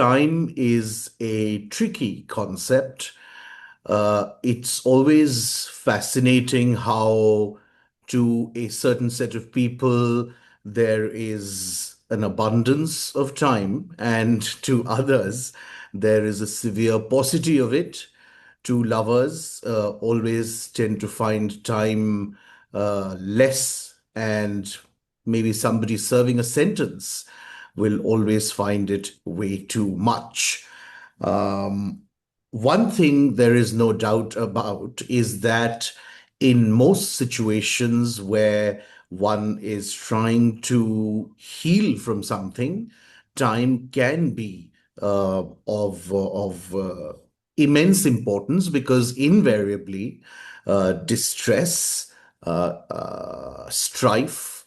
time is a tricky concept. It's always fascinating how, to a certain set of people, there is an abundance of time, and to others, there is a severe paucity of it. Two lovers always tend to find time less, and maybe somebody serving a sentence will always find it way too much. Um, One thing there is no doubt about is that in most situations where one is trying to heal from something, time can be of immense importance, because invariably distress, strife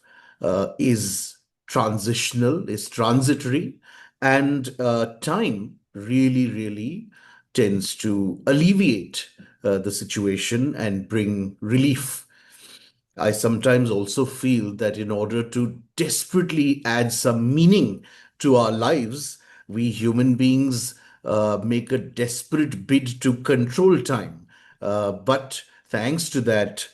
is transitional, is transitory, and time really tends to alleviate the situation and bring relief. I sometimes also feel that in order to desperately add some meaning to our lives, we human beings make a desperate bid to control time. But thanks to that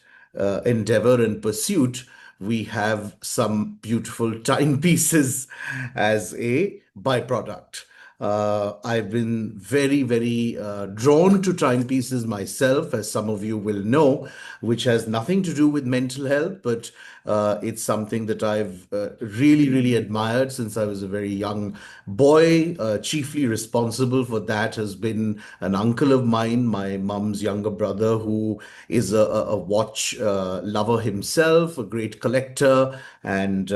endeavor and pursuit, we have some beautiful timepieces as a byproduct. I've been very drawn to timepieces myself, as some of you will know, which has nothing to do with mental health, but it's something that I've really admired since I was a very young boy. Chiefly responsible for that has been an uncle of mine, my mum's younger brother, who is a watch lover himself, a great collector, and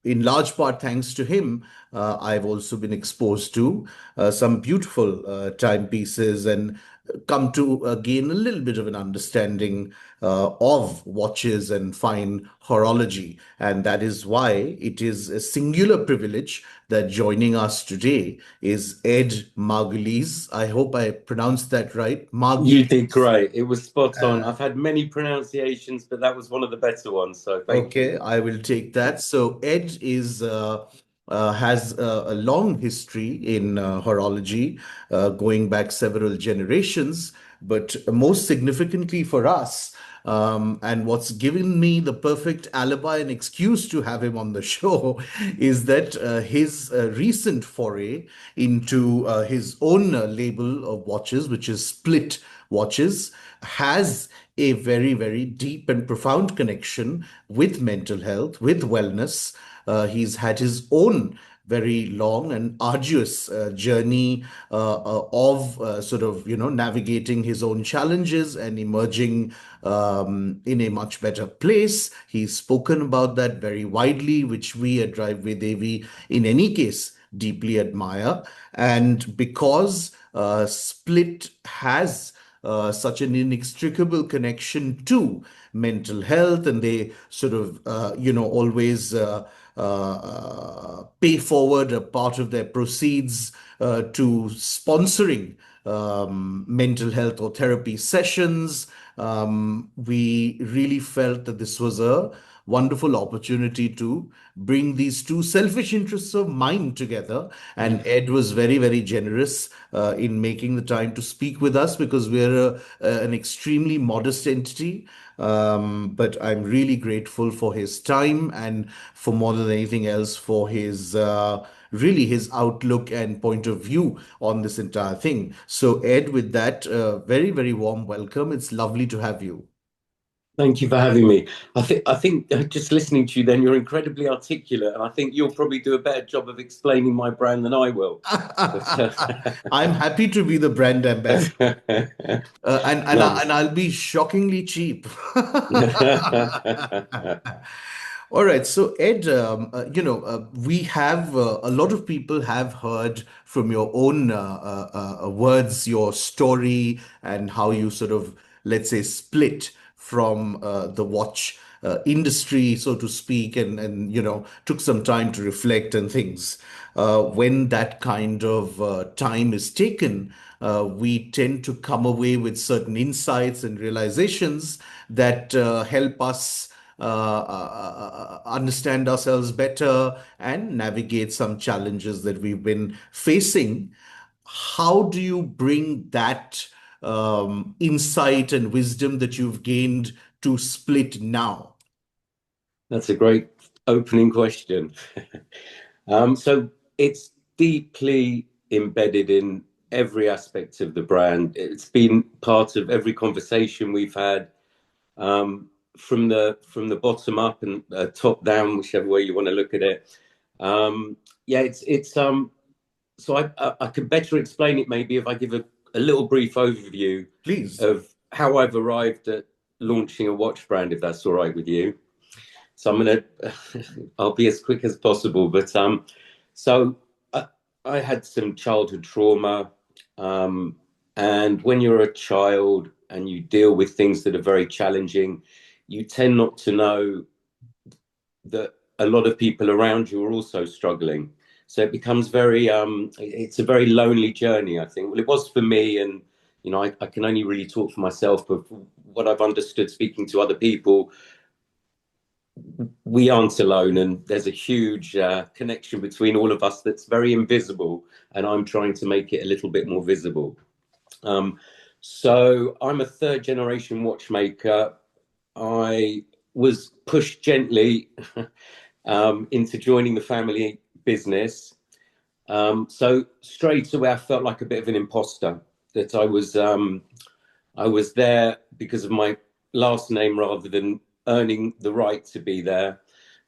in large part thanks to him, I've also been exposed to some beautiful timepieces and come to gain a little bit of an understanding of watches and fine horology. And that is why it is a singular privilege that joining us today is Ed Margulies. I hope I pronounced that right. You did Margulies. great. It was spot on. I've had many pronunciations, but that was one of the better ones. So thank you. Okay, I will take that. So Ed is has a long history in horology, going back several generations. But most significantly for us, and what's given me the perfect alibi and excuse to have him on the show, is that his recent foray into his own label of watches, which is Split Watches, has a very deep and profound connection with mental health, with wellness. He's had his own very long and arduous journey of sort of, navigating his own challenges and emerging in a much better place. He's spoken about that very widely, which we at Driveway Devi, in any case, deeply admire. And because Split has such an inextricable connection to mental health, and they sort of, always pay forward a part of their proceeds to sponsoring mental health or therapy sessions. We really felt that this was a wonderful opportunity to bring these two selfish interests of mine together. And Ed was very generous in making the time to speak with us, because we're an extremely modest entity. But I'm really grateful for his time, and for more than anything else, for his really his outlook and point of view on this entire thing. So, Ed, with that, very warm welcome. It's lovely to have you. Thank you for having me. I think just listening to you, then you're incredibly articulate, and I think you'll probably do a better job of explaining my brand than I will. But I'm happy to be the brand ambassador. And nice. I'll be shockingly cheap. All right. So Ed, we have a lot of people have heard from your own words, your story, and how you sort of, let's say, split from the watch industry, so to speak, and took some time to reflect and things. When that kind of time is taken, we tend to come away with certain insights and realizations that help us understand ourselves better and navigate some challenges that we've been facing. how do you bring that insight and wisdom that you've gained to split now? That's a great opening question. So it's deeply embedded in every aspect of the brand. It's been part of every conversation we've had, from the bottom up and top down, whichever way you want to look at it. Yeah, it's. So I could better explain it maybe if I give a little brief overview Please. of how I've arrived at launching a watch brand, if that's all right with you. So I'm gonna, I'll be as quick as possible. But so I had some childhood trauma, um, and when you're a child and you deal with things that are very challenging, you tend not to know that a lot of people around you are also struggling. So it becomes it's a very lonely journey, I think. Well, it was for me, and I can only really talk for myself, but what I've understood speaking to other people, we aren't alone, and there's a huge connection between all of us that's very invisible, and I'm trying to make it a little bit more visible. Um, so I'm a third generation watchmaker. I was pushed gently into joining the family business. So straight away, I felt like a bit of an imposter, that I was there because of my last name rather than earning the right to be there.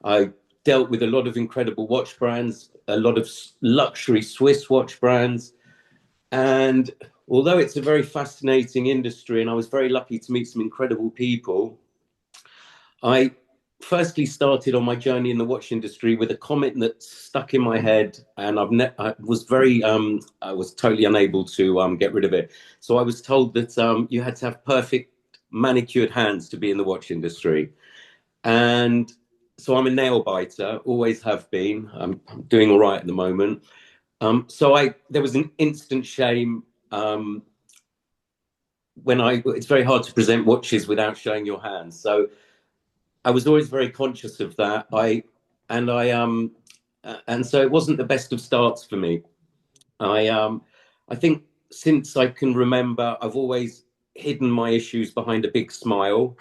I dealt with a lot of incredible watch brands, a lot of luxury Swiss watch brands. And although it's a very fascinating industry, and I was very lucky to meet some incredible people, I firstly started on my journey in the watch industry with a comment that stuck in my head, and I was totally unable to get rid of it. So I was told that you had to have perfect manicured hands to be in the watch industry, and so I'm a nail biter, always have been. I'm doing all right at the moment. So there was an instant shame. It's very hard to present watches without showing your hands. So I was always very conscious of that. And I and so it wasn't the best of starts for me. I think since I can remember, I've always hidden my issues behind a big smile.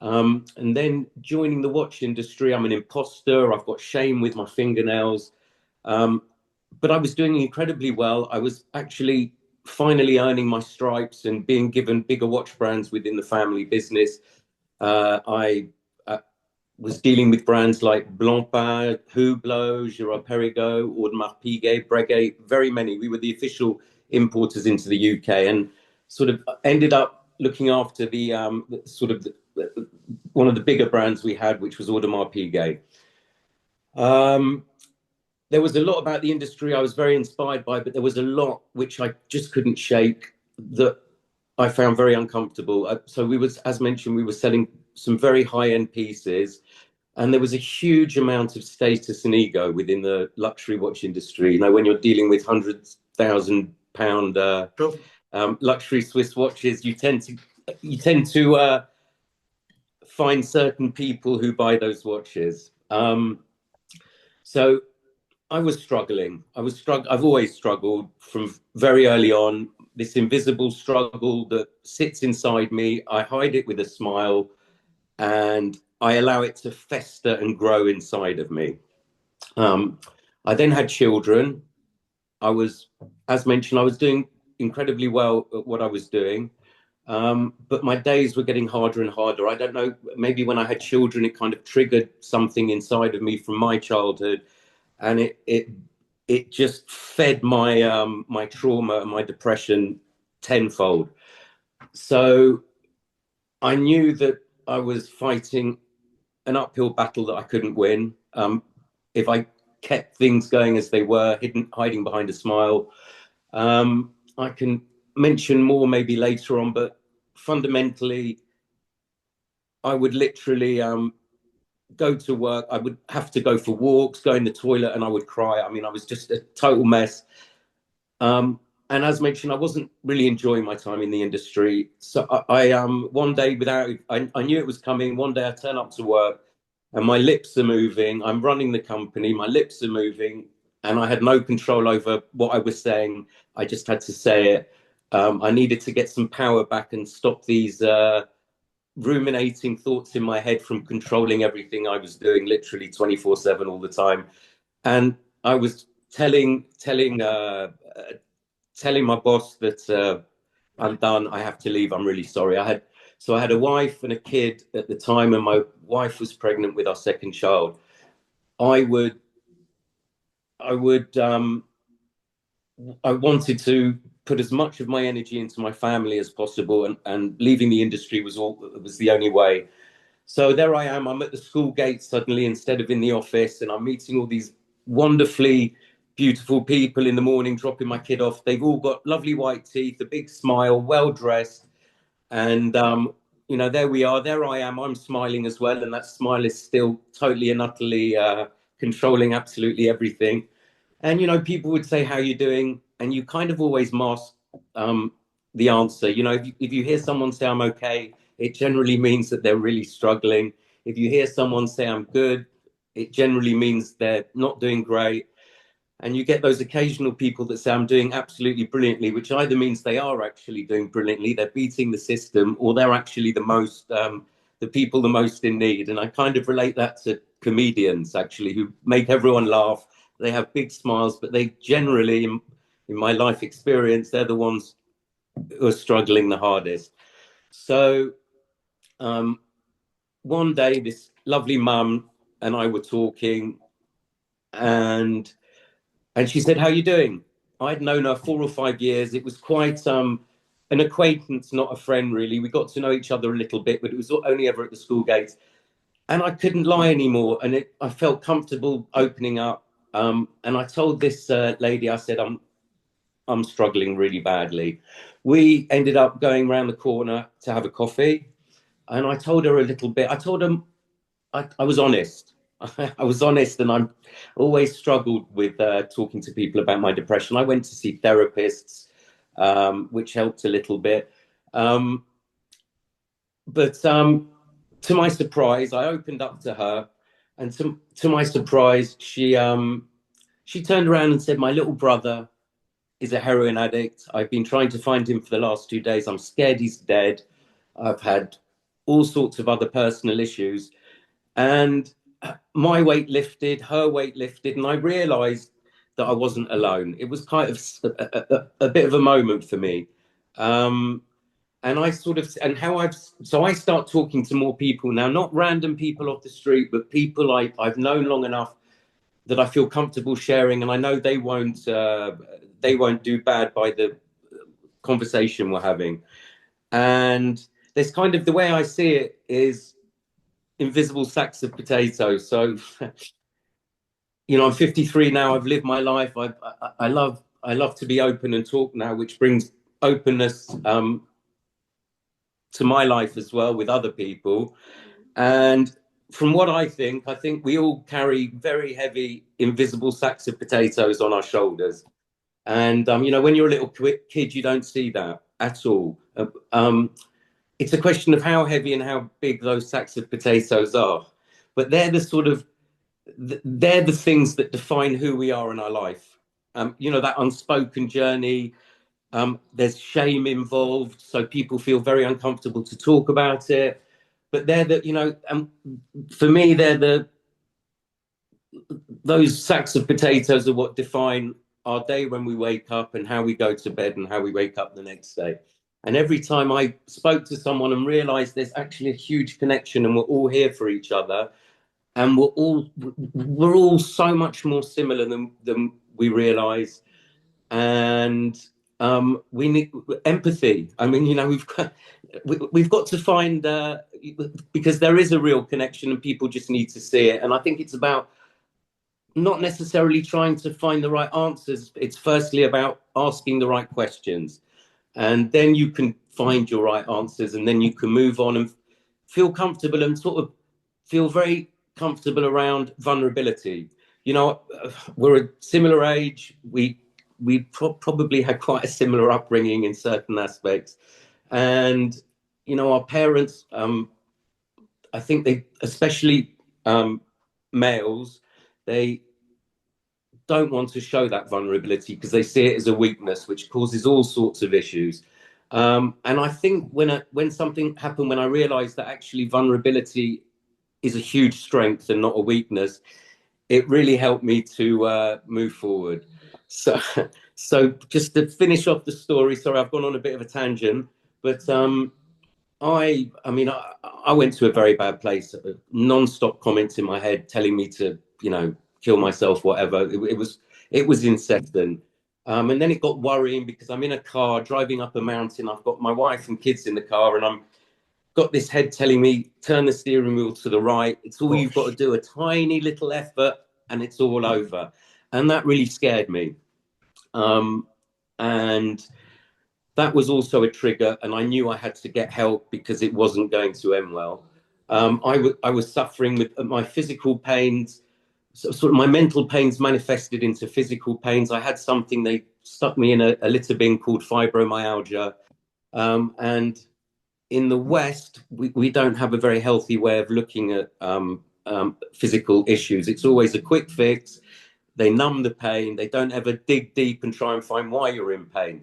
And then joining the watch industry, I'm an imposter. I've got shame with my fingernails. Um, but I was doing incredibly well. I was actually finally earning my stripes and being given bigger watch brands within the family business. I was dealing with brands like Blancpain, Hublot, Girard-Perregaux, Audemars Piguet, Breguet, very many. We were the official importers into the UK, and sort of ended up looking after one of the bigger brands we had, which was Audemars Piguet. Um, there was a lot about the industry I was very inspired by, but there was a lot which I just couldn't shake, that I found very uncomfortable. So as mentioned, we were selling some very high-end pieces, and there was a huge amount of status and ego within the luxury watch industry. When you're dealing with £100,000 Sure. luxury Swiss watches, you tend to find certain people who buy those watches. So I was struggling. I've always struggled from very early on. This invisible struggle that sits inside me, I hide it with a smile, and I allow it to fester and grow inside of me. Um, I then had children. As mentioned, I was doing incredibly well at what I was doing, but my days were getting harder and harder. I don't know, maybe when I had children, it kind of triggered something inside of me from my childhood, and it just fed my trauma and my depression tenfold. So I knew that I was fighting an uphill battle that I couldn't win. If I kept things going as they were, hiding behind a smile. I can mention more maybe later on, but fundamentally, I would literally go to work. I would have to go for walks, go in the toilet, and I would cry. I mean, I was just a total mess. And as mentioned, I wasn't really enjoying my time in the industry. So one day I knew it was coming. One day I turn up to work and my lips are moving. I'm running the company, my lips are moving, and I had no control over what I was saying. I just had to say it. I needed to get some power back and stop these ruminating thoughts in my head from controlling everything I was doing, literally 24/7 all the time. And I was telling my boss that I'm done. I have to leave. I'm really sorry. I had a wife and a kid at the time, and my wife was pregnant with our second child. I would I would I wanted to put as much of my energy into my family as possible, and leaving the industry was the only way. So there I am. I'm at the school gate suddenly instead of in the office, and I'm meeting all these wonderfully beautiful people in the morning, dropping my kid off. They've all got lovely white teeth, a big smile, well dressed, and there we are. There I am. I'm smiling as well, and that smile is still totally and utterly controlling absolutely everything. And people would say, "How you doing?" And you kind of always mask um, the answer. If you hear someone say, "I'm okay," it generally means that they're really struggling. If you hear someone say, "I'm good," it generally means they're not doing great. And you get those occasional people that say, "I'm doing absolutely brilliantly," which either means they are actually doing brilliantly, they're beating the system, or they're actually the people the most in need. And I kind of relate that to comedians, actually, who make everyone laugh. They have big smiles, but they generally, in my life experience, they're the ones who are struggling the hardest. So um, one day, this lovely mum and I were talking, and she said, "How are you doing?" I'd known her 4 or 5 years. It was quite an acquaintance, not a friend, really. We got to know each other a little bit, but it was only ever at the school gates. And I couldn't lie anymore. And I felt comfortable opening up. And I told this lady, I said, I'm struggling really badly. We ended up going around the corner to have a coffee. And I told her a little bit. I told her I was honest. I was honest, and I always struggled with talking to people about my depression. I went to see therapists, which helped a little bit. Um, but to my surprise, I opened up to her, and to my surprise, she turned around and said, "My little brother is a heroin addict. I've been trying to find him for the last 2 days. I'm scared he's dead. I've had all sorts of other personal issues." And my weight lifted, her weight lifted, and I realized that I wasn't alone. It was kind of a bit of a moment for me. Um, and I sort of, and how I've, so I start talking to more people now, not random people off the street, but people I've known long enough that I feel comfortable sharing, and I know they won't do bad by the conversation we're having. And there's kind of, the way I see it is invisible sacks of potatoes. So I'm 53 now. I've lived my life. I love to be open and talk now, which brings openness to my life as well with other people. And from what I think we all carry very heavy invisible sacks of potatoes on our shoulders. And when you're a little kid, you don't see that at all. It's a question of how heavy and how big those sacks of potatoes are. But they're the things that define who we are in our life. That unspoken journey. There's shame involved, so people feel very uncomfortable to talk about it. But for me, those sacks of potatoes are what define our day when we wake up, and how we go to bed, and how we wake up the next day. And every time I spoke to someone and realized there's actually a huge connection, and we're all here for each other, and we're all so much more similar than we realize. And we need empathy. I mean, we've got to find, because there is a real connection, and people just need to see it. And I think it's about not necessarily trying to find the right answers. It's firstly about asking the right questions, and then you can find your right answers, and then you can move on and feel comfortable, and sort of feel very comfortable around vulnerability. We're a similar age. We probably had quite a similar upbringing in certain aspects, and our parents, I think they, especially males, they don't want to show that vulnerability because they see it as a weakness, which causes all sorts of issues. And I think when something happened, when I realized that actually vulnerability is a huge strength and not a weakness, it really helped me to move forward. So, so just to finish off the story, sorry, I've gone on a bit of a tangent, but I mean, I went to a very bad place. Non-stop comments in my head telling me to, kill myself, whatever. It was incessant. And then it got worrying because I'm in a car driving up a mountain. I've got my wife and kids in the car, and I'm got this head telling me turn the steering wheel to the right. It's all you've got to Gosh. do, a tiny little effort, and it's all over. And that really scared me. And that was also a trigger, and I knew I had to get help because it wasn't going to end well. I was suffering with my physical pains, sort of my mental pains manifested into physical pains. I had something, they stuck me in a litter bin called fibromyalgia. And in the West, we don't have a very healthy way of looking at physical issues. It's always a quick fix. They numb the pain. They don't ever dig deep and try and find why you're in pain.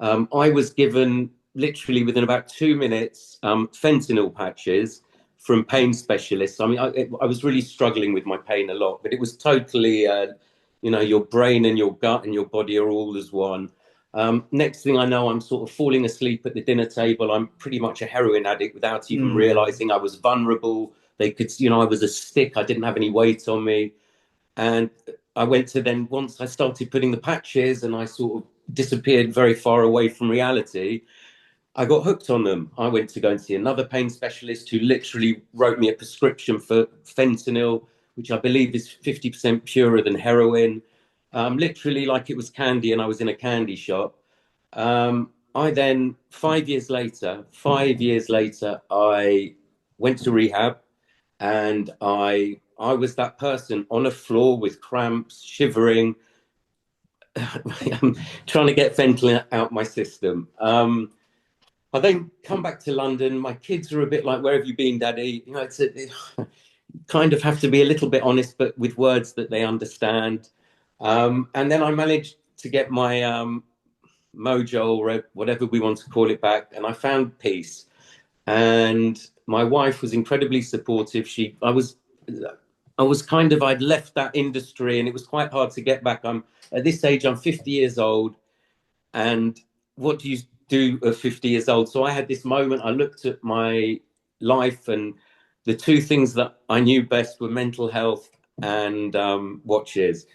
I was given literally within about 2 minutes fentanyl patches from pain specialists. I mean, I was really struggling with my pain a lot, but it was totally, your brain and your gut and your body are all as one. Next thing I know, I'm sort of falling asleep at the dinner table. I'm pretty much a heroin addict without even Mm. realizing I was vulnerable. They could, I was a stick. I didn't have any weight on me. And I went to then, once I started putting the patches and I sort of disappeared very far away from reality, I got hooked on them. I went to go and see another pain specialist who literally wrote me a prescription for fentanyl, which I believe is 50% purer than heroin, literally like it was candy and I was in a candy shop. I then, 5 years later, I went to rehab, and I was that person on a floor with cramps, shivering, trying to get fentanyl out my system. I then come back to London. My kids are a bit like, "Where have you been, Daddy?" It kind of have to be a little bit honest, but with words that they understand. And then I managed to get my mojo, or whatever we want to call it, back, and I found peace. And my wife was incredibly supportive. I was kind of, I'd left that industry, and it was quite hard to get back. I'm at this age, I'm 50 years old, and what do you do at 50 years old? So I had this moment. I looked at my life, and the two things that I knew best were mental health and watches.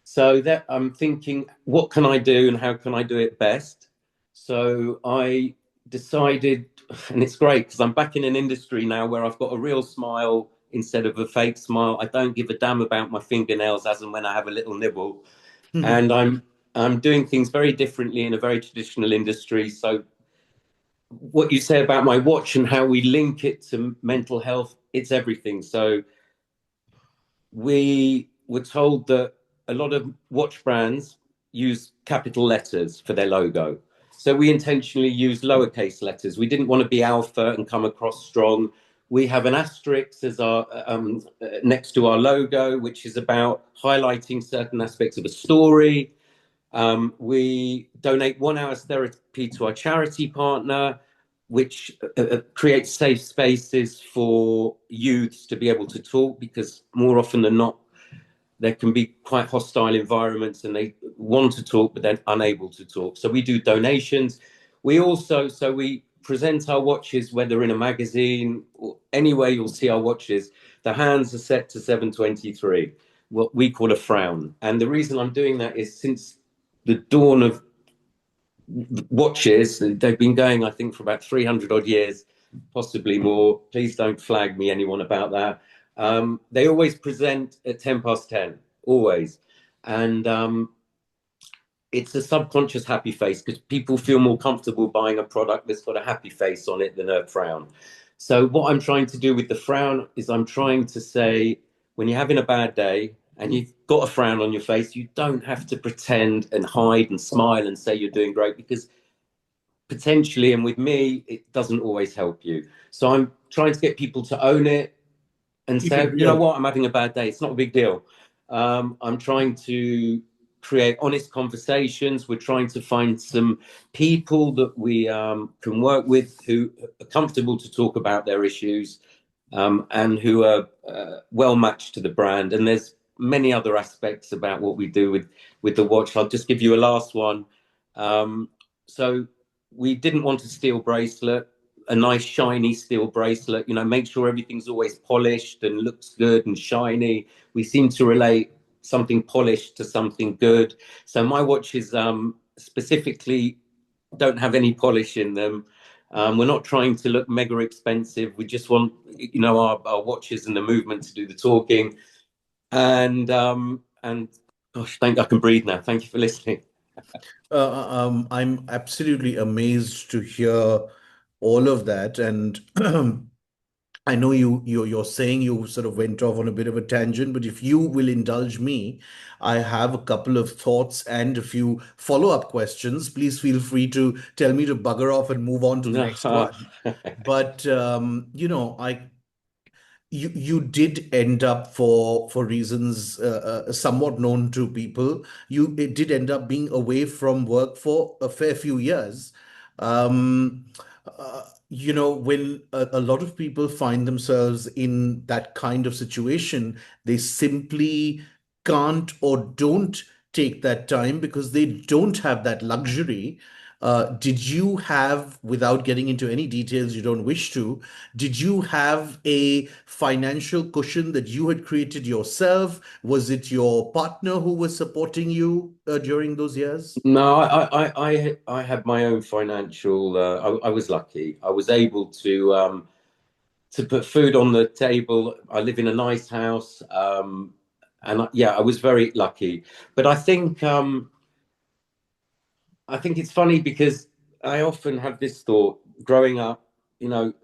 So that I'm thinking, what can I do and how can I do it best? So I decided, and it's great because I'm back in an industry now where I've got a real smile instead of a fake smile. I don't give a damn about my fingernails as and when I have a little nibble. And I'm doing things very differently in a very traditional industry. So what you say about my watch and how we link it to mental health, it's everything. So we were told that a lot of watch brands use capital letters for their logo. So we intentionally used lowercase letters. We didn't want to be alpha and come across strong. We have an asterisk as our next to our logo, which is about highlighting certain aspects of a story. We donate 1 hour's therapy to our charity partner, which creates safe spaces for youths to be able to talk, because more often than not, there can be quite hostile environments and they want to talk, but they're unable to talk. So we do donations. We present our watches, whether in a magazine or anywhere you'll see our watches, the hands are set to 723, what we call a frown. And the reason I'm doing that is since the dawn of watches, they've been going, I think, for about 300 odd years, possibly more. Please don't flag me, anyone, about that. They always present at 10 past 10, always. And it's a subconscious happy face because people feel more comfortable buying a product that's got a happy face on it than a frown. So, what I'm trying to do with the frown is I'm trying to say, when you're having a bad day and you've got a frown on your face, you don't have to pretend and hide and smile and say you're doing great, because potentially, and with me, it doesn't always help you. So I'm trying to get people to own it and Keep it say, you know real. what, I'm having a bad day. It's not a big deal. I'm trying to create honest conversations. We're trying to find some people that we can work with who are comfortable to talk about their issues, and who are well matched to the brand. And there's many other aspects about what we do with the watch. I'll just give you a last one. So we didn't want a steel bracelet, a nice shiny steel bracelet. Make sure everything's always polished and looks good and shiny. We seem to relate something polished to something good. So my watches specifically don't have any polish in them. We're not trying to look mega expensive. We just want, our watches and the movement to do the talking. And gosh, I can breathe now. Thank you for listening. I'm absolutely amazed to hear all of that, and I know you're saying you sort of went off on a bit of a tangent, but if you will indulge me, I have a couple of thoughts and a few follow-up questions. Please feel free to tell me to bugger off and move on to the No. next one. But I you did end up, for reasons somewhat known to people, you it did end up being away from work for a fair few years. um when a lot of people find themselves in that kind of situation, they simply can't or don't take that time because they don't have that luxury. Did you have, without getting into any details you don't wish to, did you have a financial cushion that you had created yourself? Was it your partner who was supporting you during those years? No, I had my own financial. I was lucky. I was able to put food on the table. I live in a nice house, and yeah, I was very lucky. But I think it's funny because I often have this thought growing up. You know,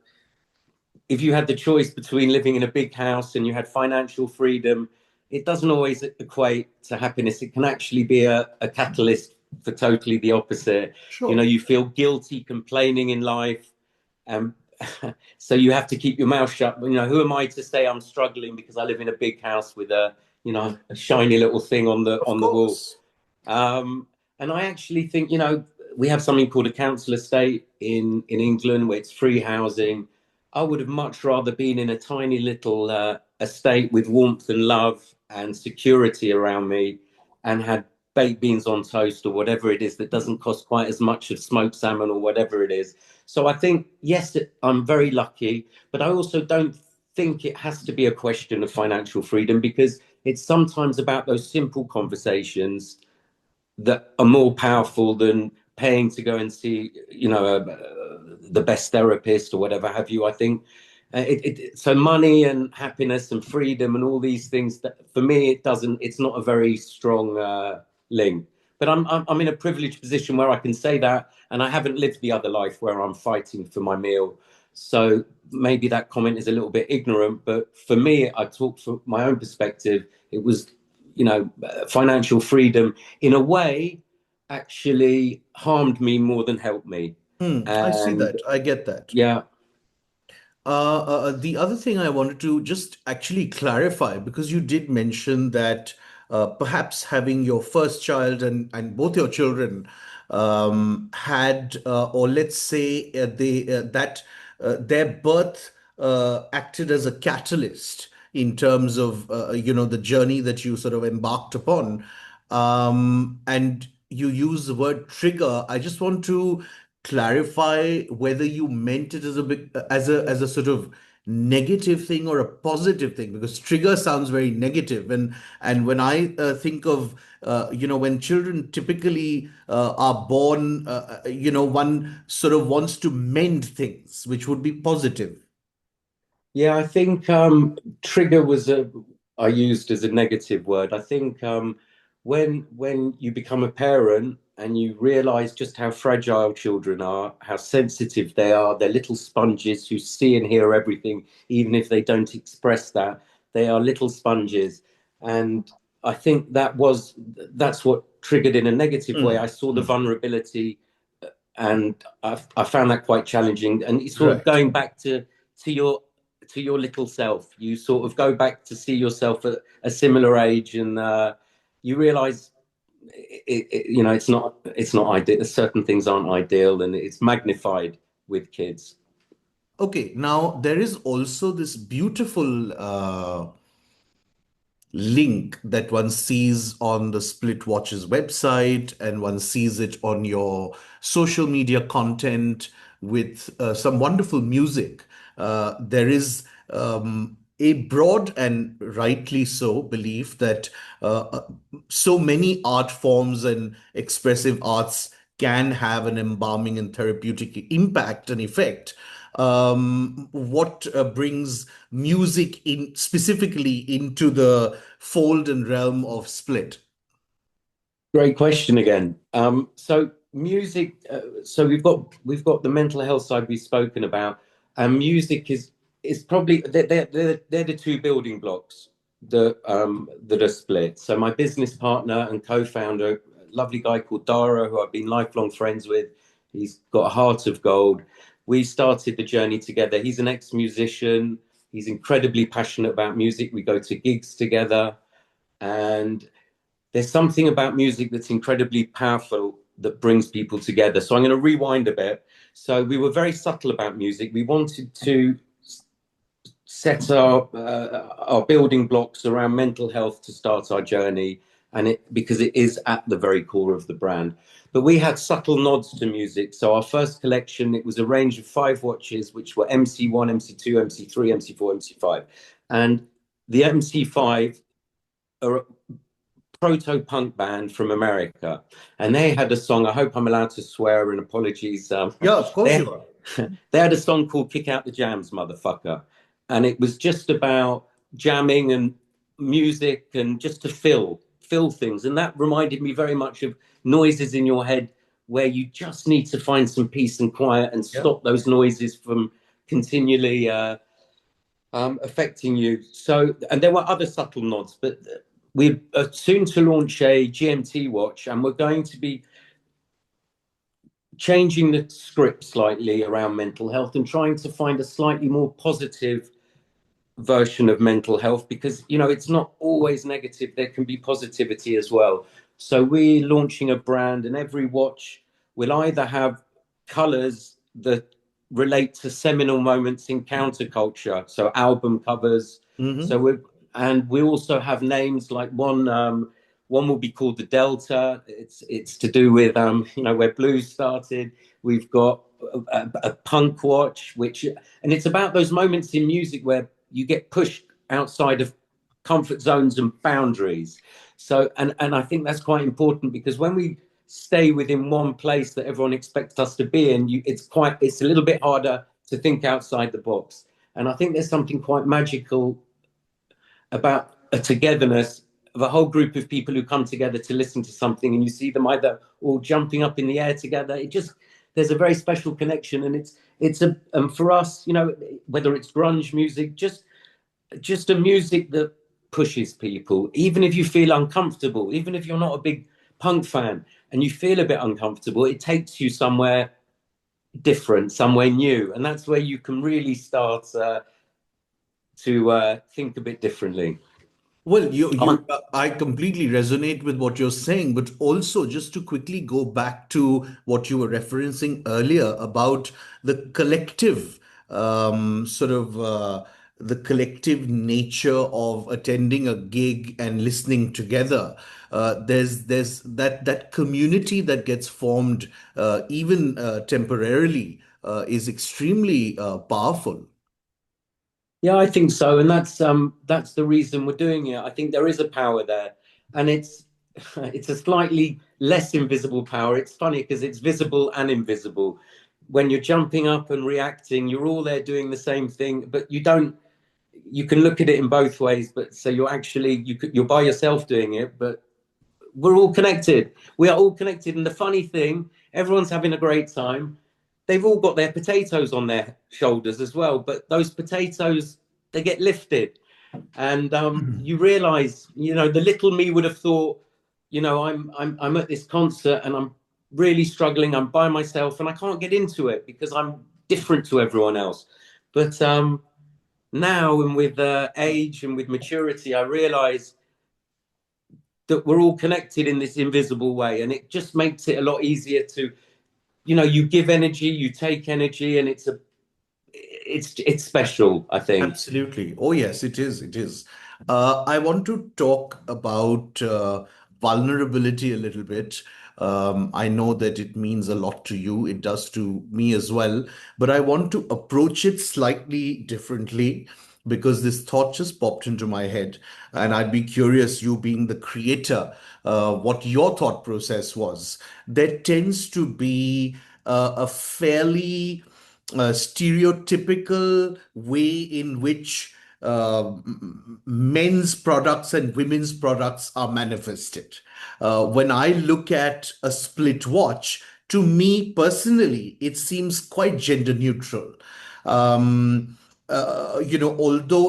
if you had the choice between living in a big house and you had financial freedom, it doesn't always equate to happiness. It can actually be a catalyst for totally the opposite. Sure. You feel guilty complaining in life. Um, so you have to keep your mouth shut. Who am I to say I'm struggling because I live in a big house with a shiny little thing on the Of on the wall. course. And I actually think, we have something called a council estate in England where it's free housing. I would have much rather been in a tiny little estate with warmth and love and security around me, and had baked beans on toast or whatever it is that doesn't cost quite as much as smoked salmon or whatever it is. So I think, yes, I'm very lucky, but I also don't think it has to be a question of financial freedom, because it's sometimes about those simple conversations that are more powerful than paying to go and see, the best therapist or whatever have you. I think so money and happiness and freedom and all these things, that for me it's not a very strong link. But I'm in a privileged position where I can say that, and I haven't lived the other life where I'm fighting for my meal. So maybe that comment is a little bit ignorant, but for me, I talk from my own perspective. It was, financial freedom in a way actually harmed me more than helped me. I see And that. I get that. yeah. The other thing I wanted to just actually clarify, because you did mention that perhaps having your first child and both your children had, or let's say their birth acted as a catalyst in terms of the journey that you sort of embarked upon, and you use the word trigger. I just want to clarify whether you meant it as a bit as a sort of negative thing or a positive thing, because trigger sounds very negative, and when I think of when children typically are born, one sort of wants to mend things, which would be positive. Yeah, I think trigger was a I used as a negative word. I think when you become a parent and you realize just how fragile children are, how sensitive they are, they're little sponges who see and hear everything, even if they don't express that. They are little sponges. And I think that's what triggered in a negative way. I Mm, saw the mm. vulnerability, and I found that quite challenging. And it's sort of Right. going back to your to your little self. You sort of go back to see yourself at a similar age, and you realize it's not ideal. Certain things aren't ideal, and it's magnified with kids. Okay, now there is also this beautiful link that one sees on the Split Watches website, and one sees it on your social media content with some wonderful music. There is a broad and rightly so belief that so many art forms and expressive arts can have an embalming and therapeutic impact and effect. What brings music in specifically into the fold and realm of Split? Great question again. So music. So we've got the mental health side we've spoken about, and music is probably they're the two building blocks that are split. So my business partner and co-founder, a lovely guy called Dara, who I've been lifelong friends with, he's got a heart of gold. We started the journey together. He's an ex-musician. He's incredibly passionate about music. We go to gigs together, and there's something about music that's incredibly powerful that brings people together. So I'm going to rewind a bit. So we were very subtle about music. We wanted to set our building blocks around mental health to start our journey, and because it is at the very core of the brand. But we had subtle nods to music. So our first collection, it was a range of 5 watches, which were MC1, MC2, MC3, MC4, MC5, and the MC5 are proto-punk band from America, and they had a song. I hope I'm allowed to swear, and apologies. Yeah, of course they you are. they had a song called "Kick Out the Jams, Motherfucker," and it was just about jamming and music and just to fill things. And that reminded me very much of noises in your head, where you just need to find some peace and quiet and Yeah. stop those noises from continually affecting you. So, and there were other subtle nods, but we're soon to launch a GMT watch, and we're going to be changing the script slightly around mental health and trying to find a slightly more positive version of mental health, because it's not always negative. There can be positivity as well. So we're launching a brand, and every watch will either have colors that relate to seminal moments in counterculture, so album covers. Hmm. So we also have names, like one will be called the Delta. It's to do with where blues started. We've got a punk watch, and it's about those moments in music where you get pushed outside of comfort zones and boundaries. So, and I think that's quite important, because when we stay within one place that everyone expects us to be in, it's a little bit harder to think outside the box. And I think there's something quite magical about a togetherness of a whole group of people who come together to listen to something, and you see them either all jumping up in the air together. There's a very special connection, and it's a for us, whether it's grunge music, just a music that pushes people, even if you feel uncomfortable, even if you're not a big punk fan and you feel a bit uncomfortable, it takes you somewhere different, somewhere new, and that's where you can really start to think a bit differently. Well, Um, I completely resonate with what you're saying, but also just to quickly go back to what you were referencing earlier about the collective, sort of the collective nature of attending a gig and listening together. There's that community that gets formed, even temporarily, is extremely powerful. Yeah, I think so, and that's the reason we're doing it. I think there is a power there, and it's a slightly less invisible power. It's funny because it's visible and invisible. When you're jumping up and reacting, you're all there doing the same thing, but you don't. You can look at it in both ways, but so you're by yourself doing it, but we're all connected. We are all connected. And the funny thing, everyone's having a great time. They've all got their potatoes on their shoulders as well, but those potatoes, they get lifted. And you realize, the little me would have thought, I'm at this concert and I'm really struggling. I'm by myself and I can't get into it because I'm different to everyone else. But now and with age and with maturity, I realize that we're all connected in this invisible way, and it just makes it a lot easier to, you give energy, you take energy, and it's special, I think. Absolutely. Oh, yes, it is. It is. I want to talk about vulnerability a little bit. I know that it means a lot to you. It does to me as well. But I want to approach it slightly differently because this thought just popped into my head. And I'd be curious, you being the creator, what your thought process was. There tends to be a fairly stereotypical way in which men's products and women's products are manifested. When I look at a split watch, to me personally, it seems quite gender neutral. Although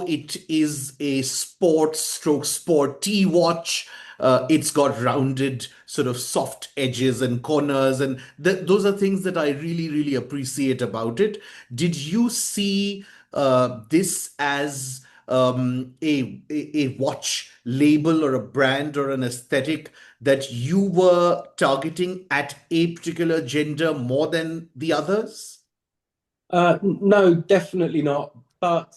it is a sports stroke sporty watch, it's got rounded sort of soft edges and corners, and those are things that I really, really appreciate about it. Did you see this as a watch label or a brand or an aesthetic that you were targeting at a particular gender more than the others? No, definitely not. But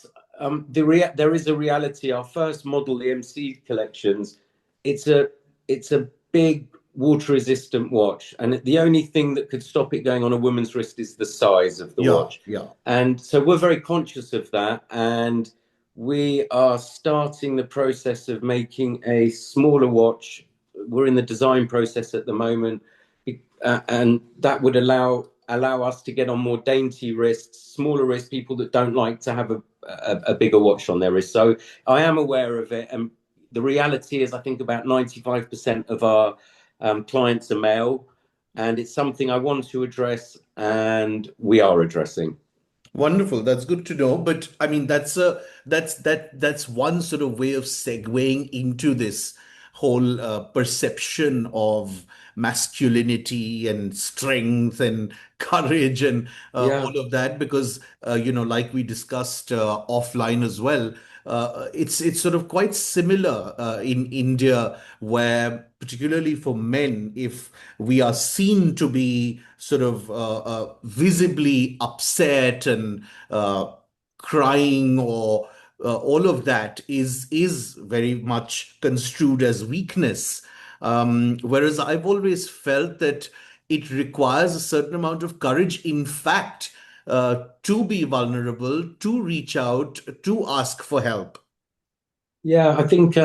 there is a reality. Our first model, the MC collections, it's a it's a big water resistant watch, and the only thing that could stop it going on a woman's wrist is the size of the Yeah, watch. yeah. And so we're very conscious of that, and we are starting the process of making a smaller watch. We're in the design process at the moment, and that would allow us to get on more dainty wrists, smaller wrists, people that don't like to have a bigger watch on their wrist. So I am aware of it, and the reality is, I think about 95% of our clients are male, and it's something I want to address, and we are addressing. Wonderful. That's good to know. But I mean, that's one sort of way of segueing into this whole perception of masculinity and strength and courage and Yeah. all of that. Because like we discussed offline as well, it's sort of quite similar in India, where particularly for men, if we are seen to be sort of visibly upset and crying or all of that is very much construed as weakness. Whereas I've always felt that it requires a certain amount of courage, in fact, to be vulnerable, to reach out, to ask for help. Yeah, I think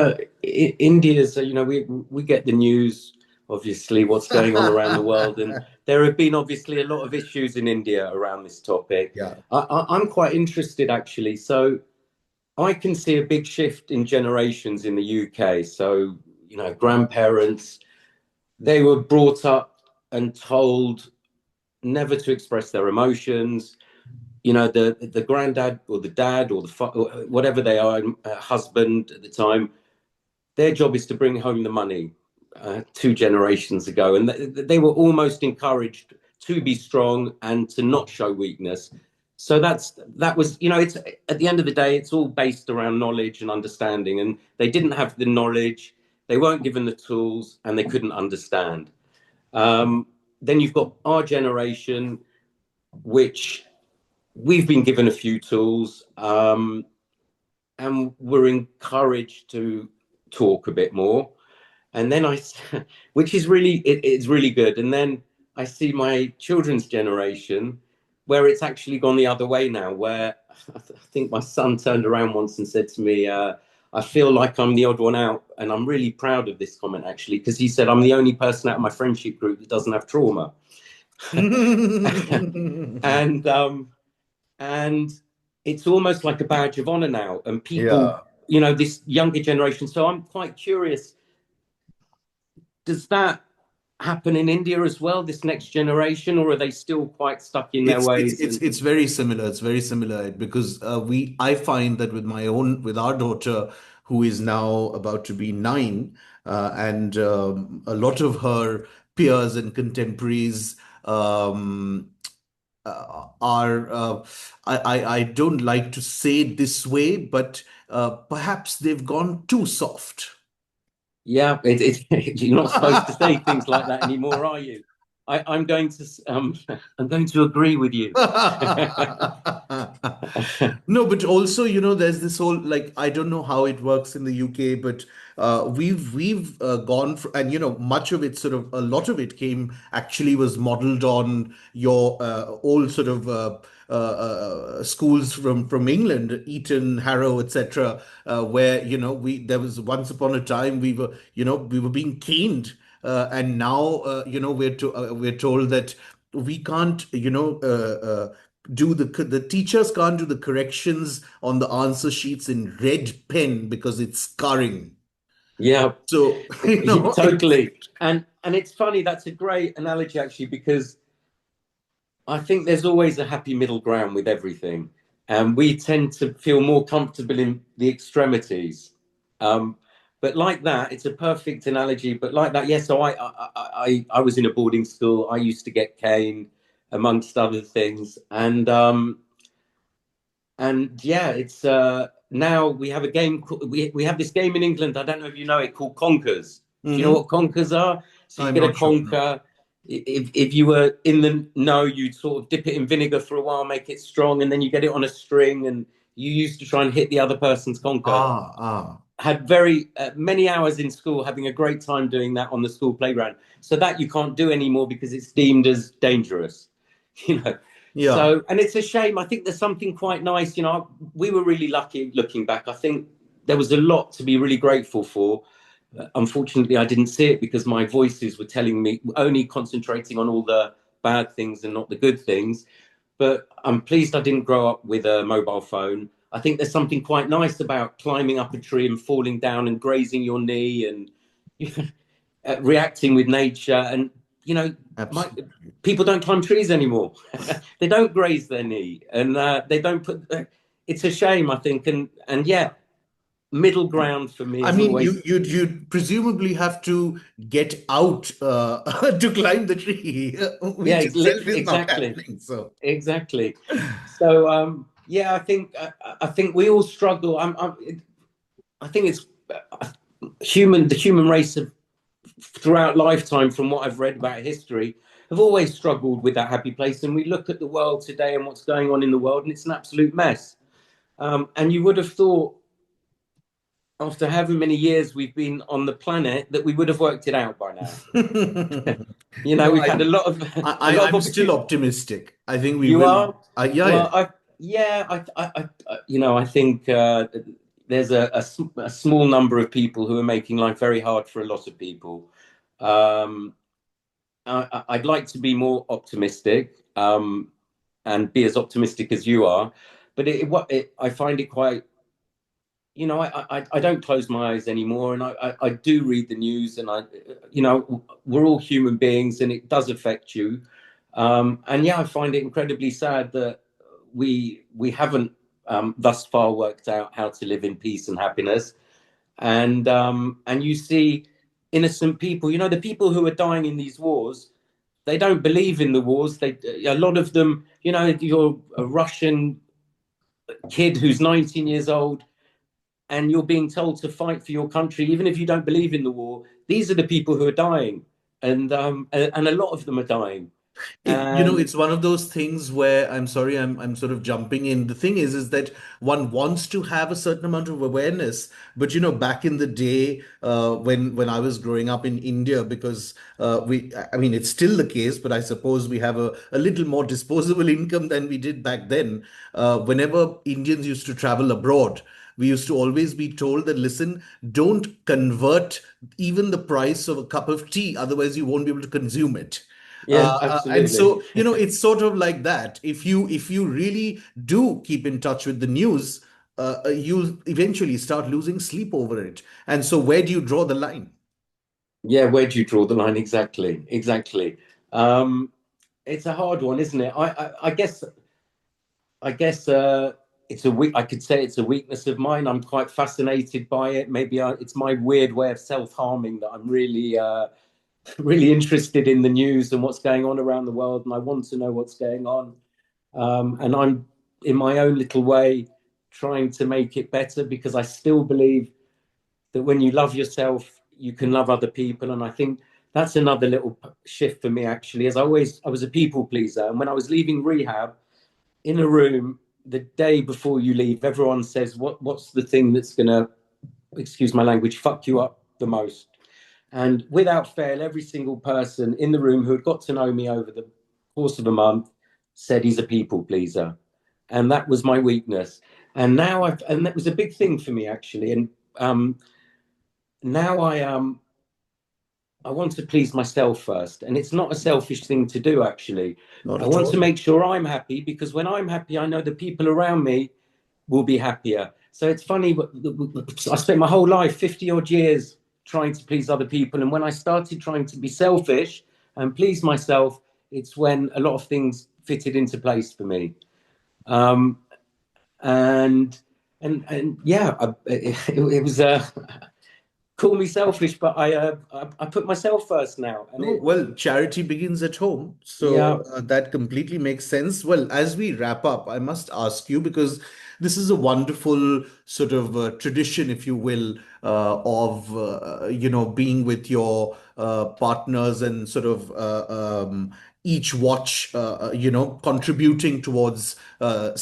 India's, we get the news, obviously, what's going on around the world, and there have been obviously a lot of issues in India around this topic. Yeah. I'm quite interested, actually. So I can see a big shift in generations in the UK. So, grandparents, they were brought up and told never to express their emotions. The granddad or the dad or or whatever they are, husband at the time, their job is to bring home the money. Two generations ago, and they were almost encouraged to be strong and to not show weakness. So that was, it's at the end of the day, it's all based around knowledge and understanding, and they didn't have the knowledge, they weren't given the tools, and they couldn't understand. um, then you've got our generation, which we've been given a few tools, and we're encouraged to talk a bit more. And then which is really, it's really good. And then I see my children's generation, where it's actually gone the other way now, where I think my son turned around once and said to me, I feel like I'm the odd one out. And I'm really proud of this comment, actually, because he said, I'm the only person out of my friendship group that doesn't have trauma. and and it's almost like a badge of honor now. And people, Yeah. this younger generation. So I'm quite curious, does that happen in India as well, this next generation, or are they still quite stuck in their ways? And It's very similar. It's very similar because I find that with our daughter who is now about to be 9, and a lot of her peers and contemporaries, are I don't like to say it this way, but perhaps they've gone too soft. Yeah, you're not supposed to say things like that anymore, are you? I'm going to I'm going to agree with you. No, but also, there's this whole, like, I don't know how it works in the UK, but we've gone for, and much of it, sort of a lot of it came actually was modeled on your old sort of schools from England, Eton, Harrow, etc., where we there was once upon a time we were being caned, and now we're told that we can't do the teachers can't do the corrections on the answer sheets in red pen because it's scarring. Yeah, So it's totally. And it's funny, that's a great analogy actually, because I think there's always a happy middle ground with everything. And we tend to feel more comfortable in the extremities. Um, but like that, it's a perfect analogy. But like that, yes. So I was in a boarding school. I used to get caned, amongst other things. And yeah, it's now we have a game. We have this game in England. I don't know if you know it, called Conkers. Do you know Mhm. what Conkers are? So you I'm get a not sure. No. conker. If you were in the know, you'd sort of dip it in vinegar for a while, make it strong, and then you get it on a string, and you used to try and hit the other person's conker. Ah. Had very many hours in school, having a great time doing that on the school playground. So that you can't do anymore because it's deemed as dangerous, you know. Yeah. So, and it's a shame. I think there's something quite nice. We were really lucky looking back. I think there was a lot to be really grateful for. Unfortunately, I didn't see it because my voices were telling me, only concentrating on all the bad things and not the good things. But I'm pleased I didn't grow up with a mobile phone. I think there's something quite nice about climbing up a tree and falling down and grazing your knee and reacting with nature. And you know, my Absolutely. people don't climb trees anymore. They don't graze their knee, and they don't put. It's a shame, I think. And yeah, middle ground for me I is mean, always. you'd presumably have to get out to climb the tree, Yeah, which itself is not exactly. happening. So. Exactly. So yeah, I think we all struggle. I think it's the human race have, throughout lifetime, from what I've read about history, have always struggled with that happy place. And we look at the world today and what's going on in the world, and it's an absolute mess. And you would have thought, after however many years we've been on the planet, that we would have worked it out by now. No, We've had a lot of a lot of I'm still opportunity. optimistic. I think we You will. are. Yeah, yeah, Well, I think there's a small number of people who are making life very hard for a lot of people. Um, I'd like to be more optimistic, and be as optimistic as you are, but I find it quite. I don't close my eyes anymore, and I do read the news, and we're all human beings, and it does affect you. And yeah, I find it incredibly sad that we haven't thus far worked out how to live in peace and happiness. And you see innocent people, the people who are dying in these wars. They don't believe in the wars. A lot of them, you're a Russian kid who's 19 years old, and you're being told to fight for your country, even if you don't believe in the war. These are the people who are dying, and a lot of them are dying. And It's one of those things where I'm sorry, I'm sort of jumping in. The thing is that one wants to have a certain amount of awareness, but back in the day, when I was growing up in India, because I mean, it's still the case, but I suppose we have a little more disposable income than we did back then. Whenever Indians used to travel abroad, we used to always be told that, listen, don't convert even the price of a cup of tea, otherwise you won't be able to consume it. yeah, And absolutely. so, it's sort of like that. If you really do keep in touch with the news, you'll eventually start losing sleep over it. And so, where do you draw the line? Yeah, where do you draw the line? Exactly, exactly. um it's a hard one, isn't it? I guess it's a weak. I could say it's a weakness of mine. I'm quite fascinated by it. Maybe it's my weird way of self-harming, that I'm really really interested in the news and what's going on around the world, and I want to know what's going on. And I'm in my own little way trying to make it better because I still believe that when you love yourself, you can love other people. And I think that's another little shift for me, actually. As I was a people pleaser. And when I was leaving rehab in a room, the day before you leave, everyone says, what's the thing that's going to, excuse my language, fuck you up the most? And without fail, every single person in the room who had got to know me over the course of a month said he's a people pleaser. And that was my weakness. And that was a big thing for me, actually. And now I want to please myself first. And it's not a selfish thing to do, actually. Not I at want to all. make sure I'm happy because when I'm happy, I know the people around me will be happier. So it's funny, but I spent my whole life, 50 odd years, trying to please other people. And when I started trying to be selfish and please myself, it's when a lot of things fitted into place for me. Um, and and yeah, it was call me selfish, but I put myself first now, and No, it well, charity begins at home. yeah. So that completely makes sense. Well, as we wrap up, I must ask you because this is a wonderful sort of tradition, if you will, of being with your partners and sort of each watch contributing towards a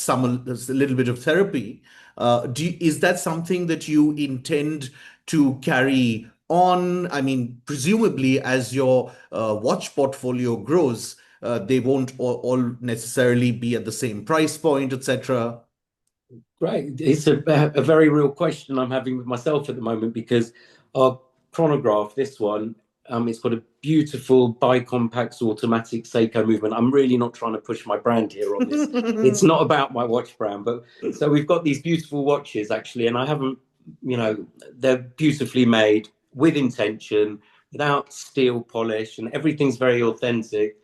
little bit of therapy. Is that something that you intend to carry on? I mean, presumably, as your watch portfolio grows, they won't all necessarily be at the same price point, etc. Great. It's a very real question I'm having with myself at the moment because our chronograph, this one, it's got a beautiful bicompax automatic Seiko movement. I'm really not trying to push my brand here on this. It's not about my watch brand, but so we've got these beautiful watches actually, and I haven't, they're beautifully made with intention, without steel polish, and everything's very authentic.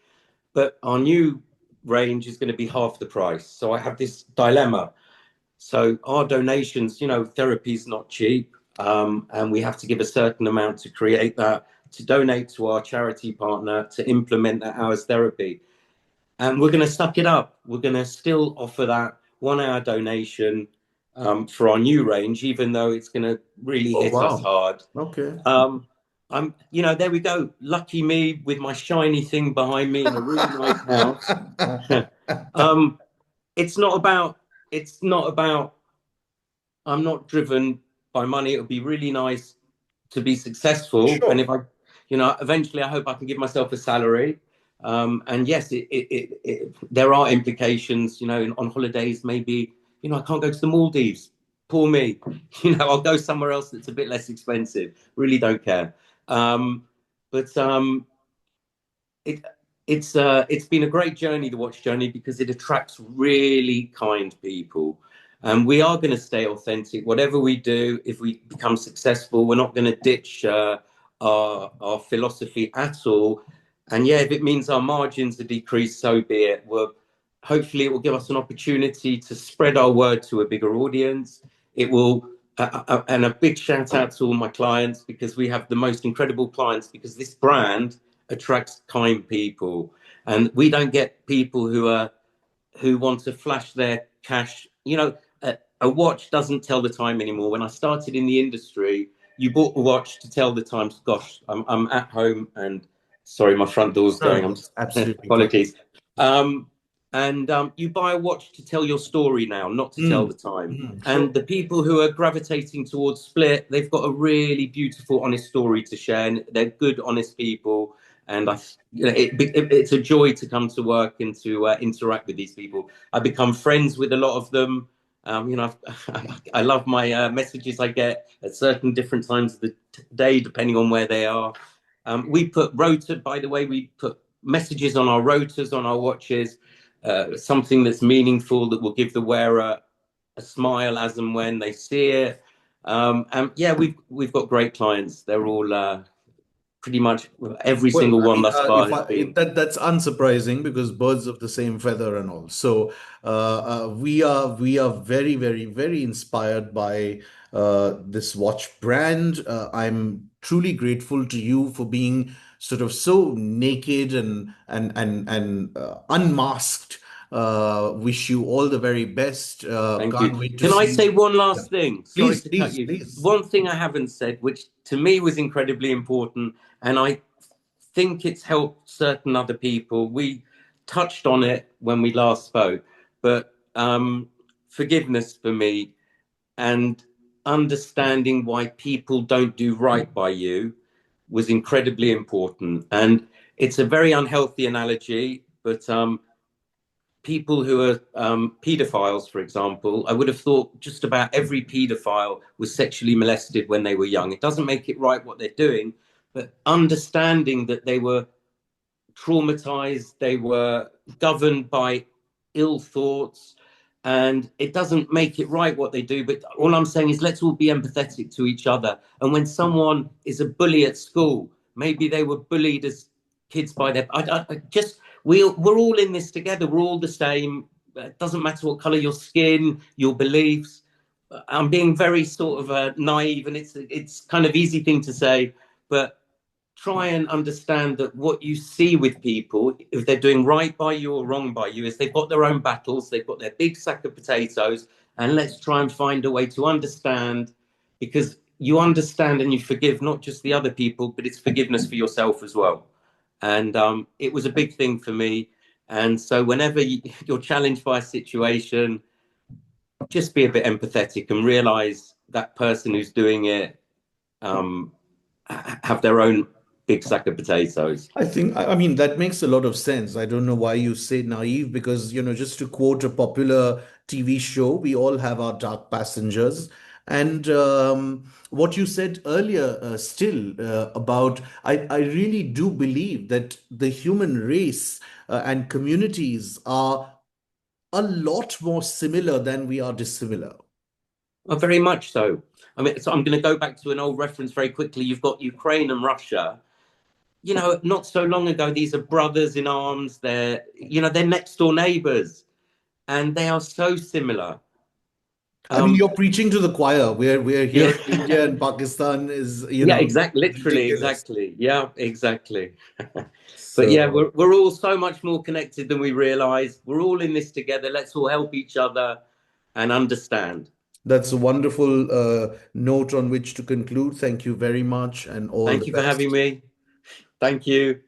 But our new range is going to be half the price. So I have this dilemma. So our donations, therapy is not cheap, and we have to give a certain amount to create that, to donate to our charity partner, to implement that hours therapy. And we're going to suck it up. We're going to still offer that 1 hour donation for our new range, even though it's going to really Oh, hit us wow. hard. Okay. There we go. Lucky me with my shiny thing behind me in a really nice house. um, it's not about. It's not about I'm not driven by money. It would be really nice to be successful. And if Sure. I, eventually I hope I can give myself a salary. And yes, there are implications, on holidays, maybe, I can't go to the Maldives. Poor me. I'll go somewhere else that's a bit less expensive. Really don't care. Um, but it, it's been a great journey, the watch journey, because it attracts really kind people. And we are going to stay authentic. Whatever we do, if we become successful, we're not going to ditch our philosophy at all. And yeah, if it means our margins are decreased, so be it. Hopefully, it will give us an opportunity to spread our word to a bigger audience. It will, and a big shout out to all my clients because we have the most incredible clients because this brand attracts kind people, and we don't get people who want to flash their cash. A watch doesn't tell the time anymore. When I started in the industry, you bought a watch to tell the time. Gosh, I'm at home, and sorry, my front door's No, going. no, I'm it's absolutely fine. apologies. And you buy a watch to tell your story now, not to tell Mm, the time. sure. And the people who are gravitating towards Split, they've got a really beautiful, honest story to share. And they're good, honest people. And it's a joy to come to work and to interact with these people. I become friends with a lot of them. I love my messages I get at certain different times of the day, depending on where they are. We put rotor, by the way, we put messages on our rotors, on our watches, something that's meaningful that will give the wearer a smile as and when they see it. And yeah, we've got great clients. They're all pretty much every Well, single I one mean, thus far has been. that's unsurprising because birds of the same feather and all. So we are very, very, very inspired by this watch brand. I'm truly grateful to you for being sort of so naked and unmasked Wish you all the very best. Thank you. Can't wait to Can I see. say one Yeah. last thing? Sorry Please, to cut please, you. please. One thing I haven't said, which to me was incredibly important, and I think it's helped certain other people. We touched on it when we last spoke, but forgiveness for me and understanding why people don't do right by you was incredibly important. And it's a very unhealthy analogy, but people who are pedophiles, for example, I would have thought just about every pedophile was sexually molested when they were young. It doesn't make it right what they're doing, but understanding that they were traumatized, they were governed by ill thoughts, and it doesn't make it right what they do. But all I'm saying is let's all be empathetic to each other. And when someone is a bully at school, maybe they were bullied as kids by their. I just we're all in this together. We're all the same. It doesn't matter what color your skin, your beliefs. I'm being very sort of naive, and it's kind of easy thing to say, but try and understand that what you see with people, if they're doing right by you or wrong by you, is they've got their own battles, they've got their big sack of potatoes, and let's try and find a way to understand, because you understand and you forgive not just the other people, but it's forgiveness for yourself as well. And it was a big thing for me. And so whenever you're challenged by a situation, just be a bit empathetic and realize that person who's doing it um, have their own big sack of potatoes. I mean, that makes a lot of sense. I don't know why you say naive because, just to quote a popular TV show, we all have our dark passengers. And what you said earlier, still about, I really do believe that the human race and communities are a lot more similar than we are dissimilar. Oh, very much so. I mean, so I'm going to go back to an old reference very quickly. You've got Ukraine and Russia. Not so long ago, these are brothers in arms. They're next door neighbors, and they are so similar. I mean, Um, you're preaching to the choir. We're here yeah, in India and Pakistan is, yeah, exactly, literally, ridiculous. exactly. Yeah, exactly. But yeah, So we're all so much more connected than we realize. We're all in this together. Let's all help each other and understand. that's a wonderful note on which to conclude. Thank you very much and all the Thank you for having best. me. Thank you.